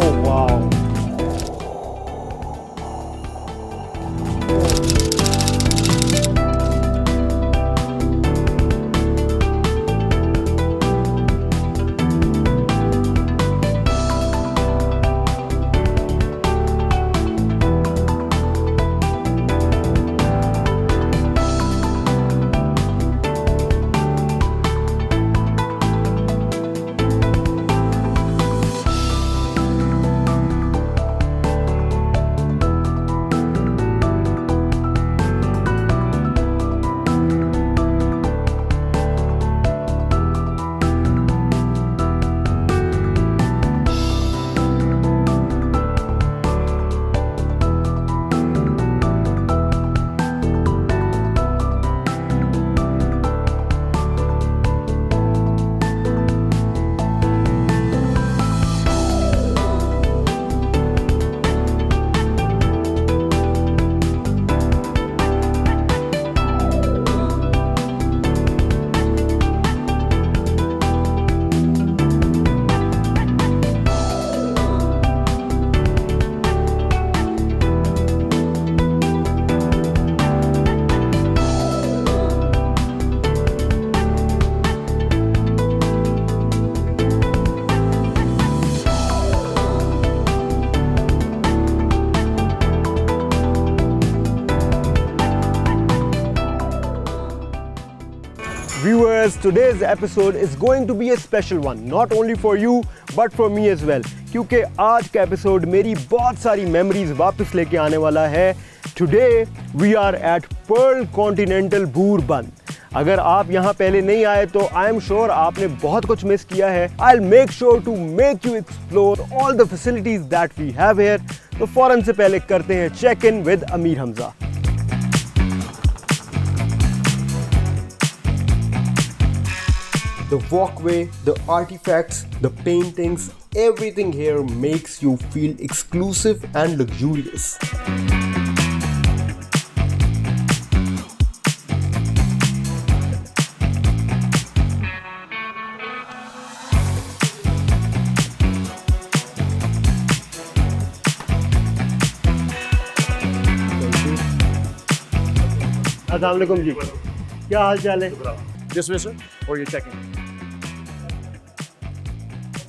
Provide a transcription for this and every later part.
Oh wow. Viewers, today's episode is going to be a special one, not only for you but for me as well. क्योंकि आज का episode मेरी बहुत सारी memories वापस लेके आने वाला है. Today we are at Pearl Continental बूरबन. अगर आप यहाँ पहले नहीं आए तो आई एम श्योर आपने बहुत कुछ मिस किया है. I'll make sure to make you explore all the facilities that we have here. तो फौरन से पहले करते हैं check in with Amir Hamza. The walkway, the artifacts, the paintings, everything here makes you feel exclusive and luxurious. अस्सलाम वालेकुम जी, क्या हाल चाल है? This way, sir, or you're checking?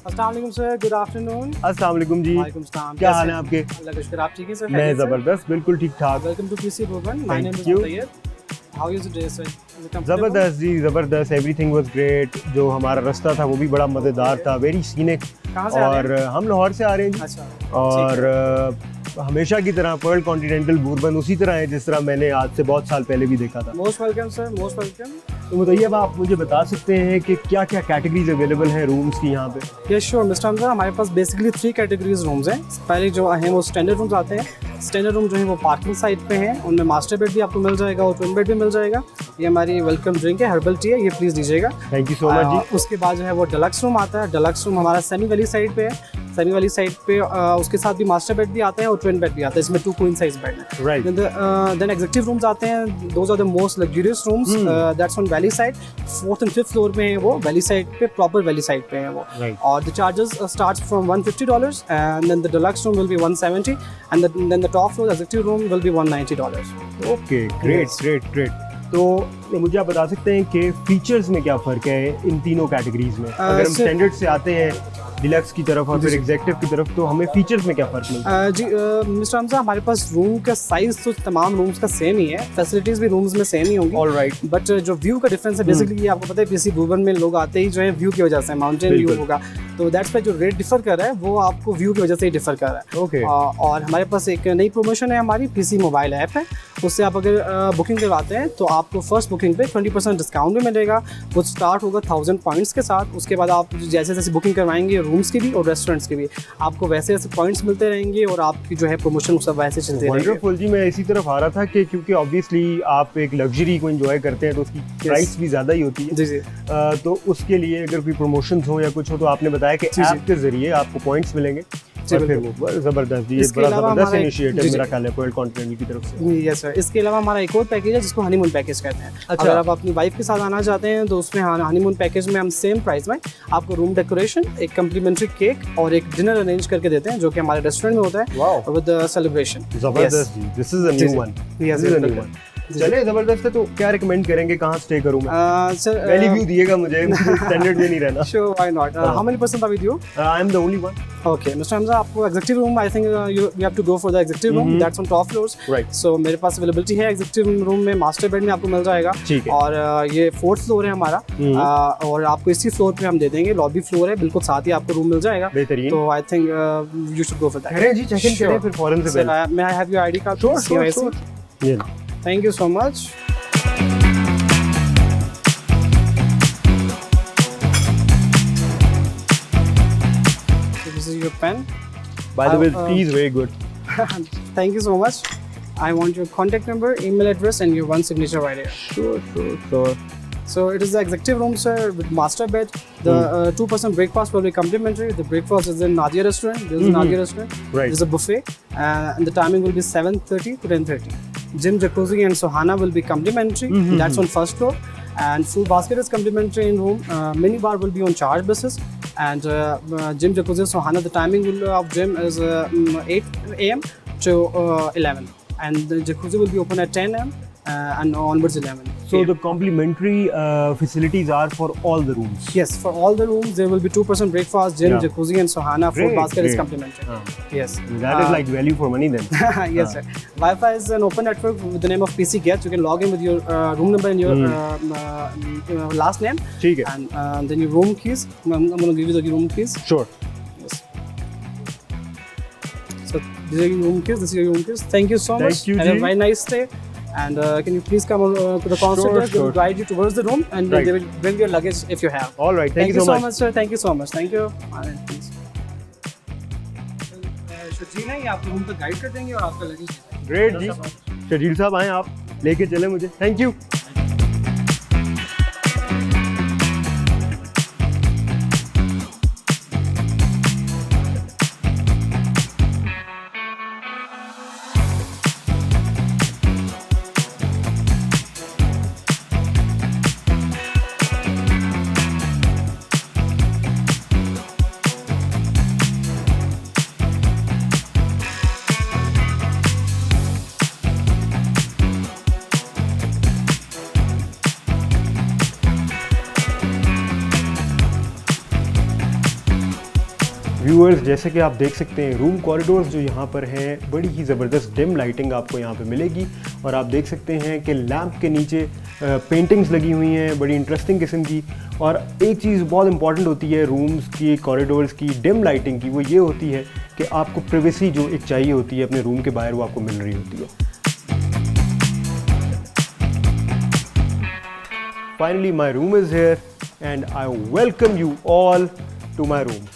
अस्सलामुअलैकुम सर, गुड आफ्टरनून. अस्सलाम वालेकुम जी, वालेकुम सलाम. क्या हाल है आपके? अल्लाह का शुक्र, आप ठीक हैं सर? मैं ज़बरदस्त, बिल्कुल ठीक ठाक. Welcome to PC Bhurban. My name is you. Tayyab. How is the day sir? ज़बरदस्त जी, ज़बरदस्त. Everything was great. जो हमारा रास्ता था वो भी बड़ा मज़ेदार था, वेरी सीनिक. कहाँ से आ रहे और हम लाहौर से आ रहे हैं जी. अच्छा. और हमेशा की तरह पर्ल कॉन्टिनेंटल बूरबन उसी तरह है जिस तरह मैंने आज से बहुत साल पहले भी देखा था. Most welcome sir, most welcome. तो बताइए, अब आप मुझे बता सकते हैं कि क्या क्या कैटेगरीज अवेलेबल हैं रूम्स की यहाँ पे? यस श्योर मिस्टर हमजा, हमारे पास बेसिकली 3 कैटेगरीज रूम्स हैं. पहले जो हैं वो स्टैंडर्ड रूम्स आते हैं. स्टैंडर्ड रूम जो है वो पार्किंग साइड पे हैं. उनमें मास्टर बेड भी आपको मिल जाएगा और ट्विन बेड भी मिल जाएगा. ये हमारी वेलकम ड्रिंक है, हर्बल टी है, ये प्लीज़ दीजिएगा. थैंक यू सो मच जी. उसके बाद जो है वो डिलक्स रूम आता है. डिलक्स रूम हमारा सेमी वाली साइड पे है. सेमी वाली साइड पे उसके साथ भी मास्टर बेड भी आता है और ट्विन बेड भी आता है. इसमें 2 क्वीन साइज बेड है. राइट. देन एग्जीक्यूटिव रूम्स आते हैं. Those are the most luxurious rooms. That's on valley side. 4th and 5th floor पे है वो. वैली साइड पे, प्रॉपर वैली साइड पे है वो. Right. और the charges starts from $150 and then the deluxe room will be $170 and then the top floor executive room will be $190. Okay, great great great. तो मुझे आप बता सकते हैं कि फीचर्स में क्या फ़र्क है इन तीनों कैटेगरीज में? अगर हम स्टैंडर्ड से आते हैं डिलक्स की तरफ और फिर एग्जीक्यूटिव की तरफ, तो हमें फीचर्स में क्या फ़र्क मिलता है? जी मिस्टर हमजा, हमारे पास रूम का साइज़ तो तमाम रूम्स का सेम ही है. फैसिलिटीज़ भी रूम्स में सेम ही होंगी. All right. बट जो व्यू का डिफरेंस है, बेसिकली आपको पता है पीसी बूरबन में लोग आते ही जो है व्यू की वजह से, माउंटेन व्यू होगा, तो दैट्स पे जो रेट डिफर कर रहा है वो आपको व्यू की वजह से ही डिफर कर रहा है. ओके. और हमारे पास एक नई प्रमोशन है, हमारी पीसी मोबाइल ऐप है. उससे आप अगर बुकिंग करवाते हैं तो आपको फर्स्ट बुकिंग पे 20% डिस्काउंट भी मिलेगा. वो स्टार्ट होगा 1000 पॉइंट्स के साथ. उसके बाद आप जैसे जैसे बुकिंग करवाएंगे रूम्स की भी और रेस्टोरेंट्स की भी, आपको वैसे वैसे पॉइंट्स मिलते रहेंगे और आपकी जो है प्रमोशन सब वैसे चलते रहेंगे. वंडरफुल जी. मैं इसी तरफ आ रहा था कि क्योंकि ऑब्वियसली आप एक लग्जरी को एंजॉय करते हैं तो उसकी प्राइस भी ज़्यादा ही होती है. जी जी. तो उसके लिए अगर कोई प्रमोशंस हो या कुछ हो तो आपने बताया कि ऐप के ज़रिए आपको पॉइंट्स मिलेंगे. जी और फिर बिल्कुल। वो जबरदस्त, ये इसके बड़ा अलावा जबरदस्त हमारे- इनिशिएटिव जी, जी। मेरा ख्याल है पॉइंट कॉन्टिनेंटल की तरफ से। यस सर, इसके अलावा हमारा एक और पैकेज है जिसको हनीमून पैकेज कहते हैं। अच्छा। अगर आप अपनी वाइफ के साथ आना चाहते हैं तो उसमें हनीमून पैकेज में हम सेम प्राइस में आपको रूम डेकोरेशन, एक कम्प्लीमेंट्री केक और एक डिनर अरेंज करके देते हैं, जो कि हमारे रेस्टोरेंट में होता है वाओ, विद सेलिब्रेशन। जबरदस्त जी, दिस इज अ जी, न्यू जी। One, Yes, this is a new बिल्कुल। वन। चलिए जबरदस्त है, तो क्या रिकमेंड करेंगे, कहाँ स्टे करूँ मैं? सर वैली व्यू दिएगा मुझे, स्टैंडर्ड में नहीं रहना। Sure, why not. How many person are with you? I am the only one. Okay mister Hamza, आपको executive room, I think you have to go for the executive room, that's on top floors. Right, so मेरे पास availability है executive room में, master bed में आपको मिल जाएगा। ठीक है। और ये 4th फ्लोर है हमारा, और आपको इसी फ्लोर पे हम दे देंगे, लॉबी फ्लोर है, बिल्कुल साथ ही आपको रूम मिल जाएगा। बेहतरीन। तो I think you should go for that. अरे जी, चेक इन करें फिर फौरन से पहले। May I have your ID card? Sure. ये लो। Thank you so much. This is your pen. By the way, Uh, tea is very good. Thank you so much. I want your contact number, email address, and your one signature right here. Sure. So it is the executive room, sir, with master bed. The 2% breakfast will be complimentary. The breakfast is in Nadia restaurant. This is Nadia restaurant. Right. There's a buffet, and the timing will be 7:30 to 10:30. Gym, jacuzzi, and Sohana will be complimentary. That's on first floor. And food basket is complimentary in room. Mini bar will be on charge basis. And gym, jacuzzi, Sohana, the timing of gym is 8 a.m. to 11. And the jacuzzi will be open at 10 a.m. And onwards 11. So the complimentary facilities are for all the rooms. Yes, for all the rooms there will be 2% breakfast, gym, Yeah. jacuzzi, and Sohana. Food Great, basket is great. complimentary. Yes. That is like value for money then. Yes, sir. Wi-Fi is an open network with the name of PC Get. You can log in with your room number and your last name, ठीक है. and then your room keys. I'm going to give you the room keys. Sure. Yes. So these are your room keys. This is your room keys. Thank you so Thank much. you, Have a Ji. very nice stay. And can you please come on to the concert desk? They will Sure. guide you towards the room, and Right. they will bring your luggage if you have. All right. Thank you so much. sir. Thank you so much. Thank you. Please. जी नहीं, आप room तक guide कर देंगे और आपका luggage. Great जी. शजील साहब आए, आप लेके चले मुझे. Thank you. व्यूअर्स, जैसे कि आप देख सकते हैं रूम कॉरिडोर्स जो यहाँ पर हैं, बड़ी ही ज़बरदस्त डिम लाइटिंग आपको यहाँ पे मिलेगी। और आप देख सकते हैं कि लैंप के नीचे पेंटिंग्स लगी हुई हैं बड़ी इंटरेस्टिंग किस्म की। और एक चीज़ बहुत इंपॉर्टेंट होती है रूम्स की, कॉरिडोर्स की डिम लाइटिंग की, वो ये होती है कि आपको प्राइवेसी जो एक चाहिए होती है अपने रूम के बाहर, वो आपको मिल रही होती है। Finally my room is here and I welcome you all to my room.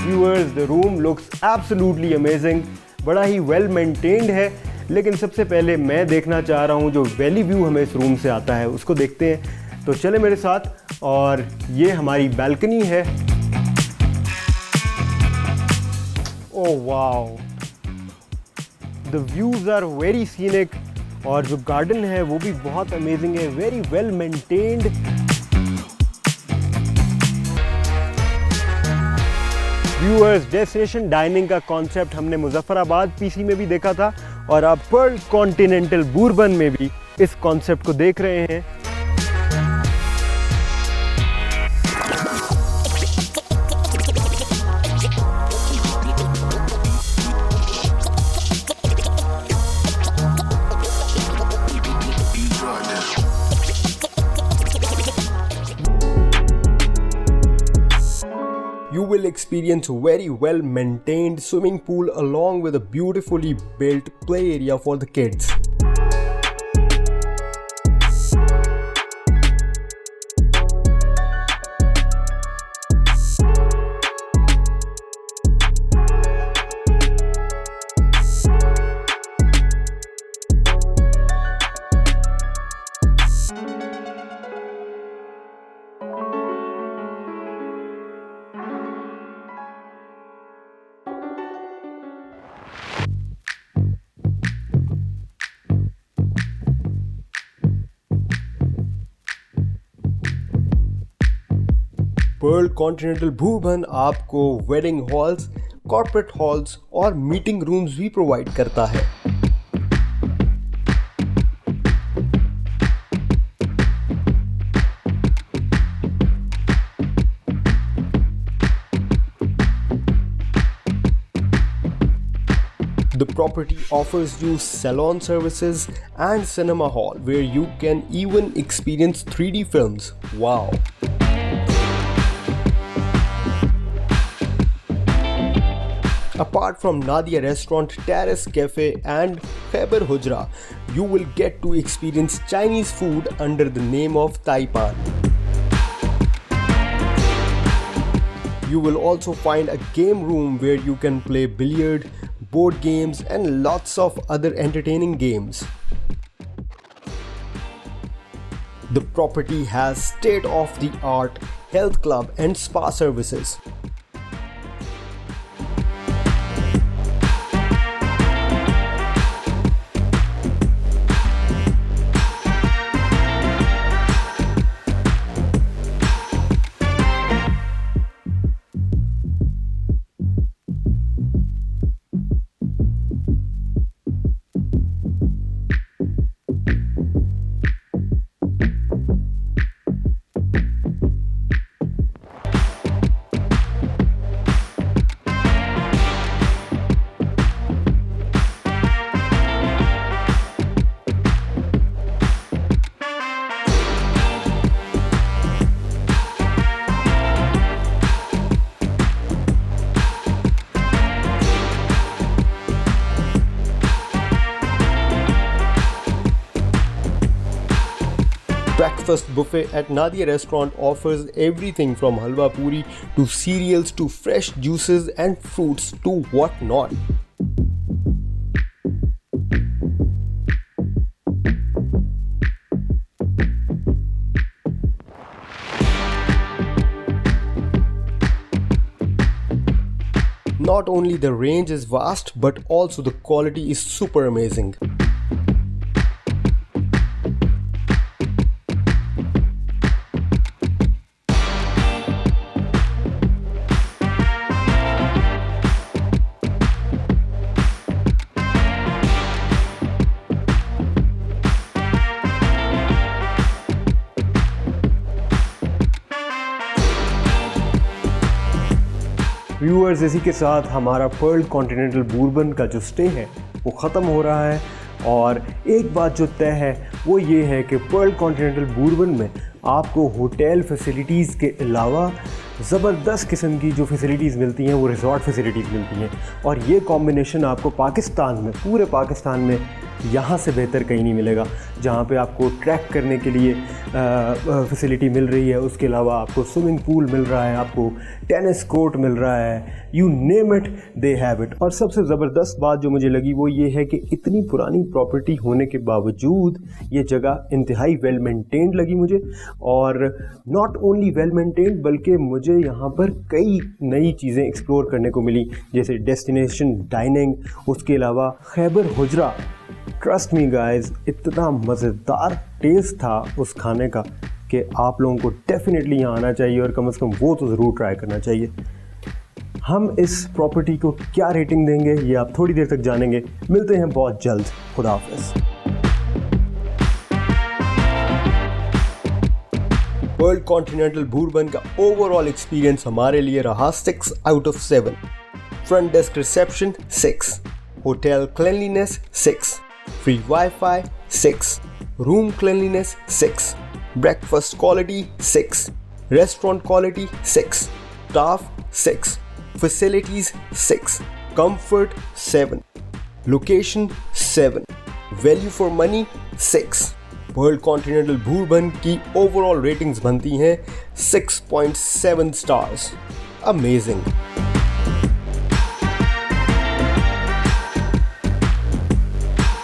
Viewers, the room looks absolutely amazing. बड़ा ही वेल मेंटेन्ड है। लेकिन सबसे पहले मैं देखना चाह रहा हूँ जो वैली व्यू हमें इस रूम से आता है, उसको देखते हैं। तो चले मेरे साथ। और ये हमारी बैल्कनी है। Oh wow, the views are very scenic. और जो गार्डन है वो भी बहुत अमेजिंग है, very well maintained. Viewers, destination dining का कॉन्सेप्ट हमने मुजफ्फराबाद पीसी में भी देखा था और अब पर्ल कॉन्टिनेंटल बूरबन में भी इस कॉन्सेप्ट को देख रहे हैं। You will experience very well maintained swimming pool along with a beautifully built play area for the kids. Pearl Continental Bhurban आपको वेडिंग हॉल्स, कॉर्पोरेट हॉल्स और मीटिंग रूम्स भी प्रोवाइड करता है। The property offers you salon services and cinema hall where you can even experience 3D films. Wow! Apart from Nadia Restaurant, Terrace Cafe and Khyber Hujra, you will get to experience Chinese food under the name of Taipan. You will also find a game room where you can play billiard, board games and lots of other entertaining games. The property has state-of-the-art health club and spa services. Breakfast buffet at Nadia Restaurant offers everything from halwa puri to cereals to fresh juices and fruits to what not. Not only the range is vast, but also the quality is super amazing. Viewers, इसी के साथ हमारा Perl Continental बूरबन का जो stay है वो ख़त्म हो रहा है और एक बात जो तय है वो ये है कि पर्ल कॉन्टिनेंटल बूरबन में आपको होटल फैसिलिटीज़ के अलावा ज़बरदस्त किस्म की जो फैसिलिटीज़ मिलती हैं वो रिजॉर्ट फैसिलिटीज़ मिलती हैं और ये कॉम्बिनेशन आपको पाकिस्तान में, पूरे पाकिस्तान में यहाँ से बेहतर कहीं नहीं मिलेगा। जहाँ पे आपको ट्रैक करने के लिए फैसिलिटी मिल रही है, उसके अलावा आपको स्विमिंग पूल मिल रहा है, आपको टेनिस कोर्ट मिल रहा है, you name it they have it. और सबसे ज़बरदस्त बात जो मुझे लगी वो ये है कि इतनी पुरानी प्रॉपर्टी होने के बावजूद ये जगह इंतहाई वेल मेंटेन्ड लगी मुझे। और नॉट ओनली वेल मेंटेन्ड बल्कि मुझे यहाँ पर कई नई चीज़ें एक्सप्लोर करने को मिली, जैसे डेस्टिनेशन डाइनिंग, उसके अलावा खैबर हुजरा। ट्रस्ट मी गाइस, इतना मज़ेदार टेस्ट था उस खाने का कि आप लोगों को डेफिनेटली यहाँ आना चाहिए और कम से कम वो तो ज़रूर ट्राई करना चाहिए। हम इस प्रॉपर्टी को क्या रेटिंग देंगे ये आप थोड़ी देर तक जानेंगे। मिलते हैं बहुत जल्द। खुदा हाफ़िज़। पर्ल कॉन्टिनेंटल बूरबन का ओवरऑल एक्सपीरियंस हमारे लिए रहा 6 out of 7। Front desk reception 6, hotel cleanliness 6, free WiFi 6, room cleanliness 6, breakfast quality 6, restaurant quality 6, staff 6, facilities 6, comfort 7, location 7, value for money 6। Pearl Continental Bhurban की ओवरऑल रेटिंग्स बनती हैं 6.7 स्टार्स। अमेजिंग।